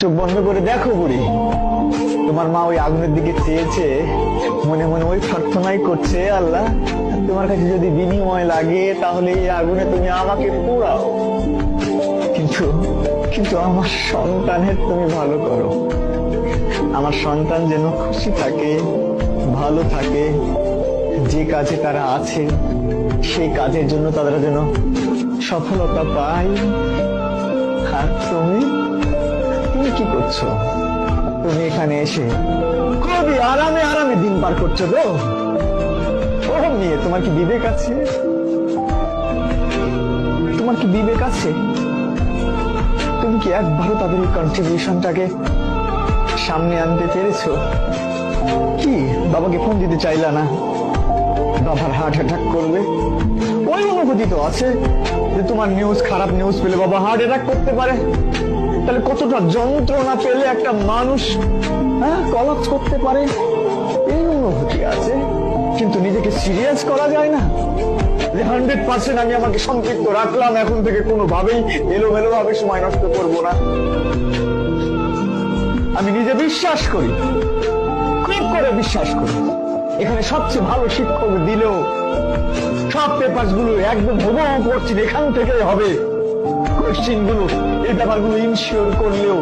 চোখ বন্ধ করে দেখো বুড়ি, তোমার মা ওই আগুনের দিকে চেয়েছে, মনে মনে ওই প্রার্থনাই করছে, আল্লাহ তোমার কাছে যদি বিনিময় লাগে তাহলে এই আগুনে তুমি আমাকে পোড়াও, কিন্তু কিন্তু আমার সন্তানের তুমি ভালো করো। আমার সন্তান যেন খুশি থাকে, ভালো থাকে, যে কাজে তারা আছে সেই কাজের জন্য তারা যেন সফলতা পায়। আর তুমি তুমি কি করছো? তুমি এখানে এসে খুবই আরামে আরামে দিন পার করছো তো? ও মেয়ে, তোমার কি বিবেক আছে? তোমার কি বিবেক আছে? তুমি কি একবারও তাদের এই কন্ট্রিবিউশনটাকে সামনে আনতে পেরেছো? কি বাবাকে ফোন দিতে চাইলা না? বাবার হার্ট অ্যাটাক করবে, ওই অনুভূতি তো আছে যে তোমার নিউজ, খারাপ নিউজ পেলে বাবা হার্ট অ্যাটাক করতে পারে। তাহলে কতটা যন্ত্রণা পেলে একটা মানুষ কলাপস করতে পারে, এই অনুভূতি আছে। কিন্তু নিজেকে সিরিয়াস করা যায় না যে 100% আমি আমাকে সম্পৃক্ত রাখলাম, এখন থেকে কোনোভাবেই এলোমেলো ভাবে সময় নষ্ট করবো না। আমি নিজে বিশ্বাস করি, খুব করে বিশ্বাস করি, এখানে সবচেয়ে ভালো শিক্ষক দিলেও সব পেপার গুলো একদম হুবহু করছি, এখান থেকে হবে কোশ্চিন গুলো, এই ব্যাপারগুলো ইনশিওর করলেও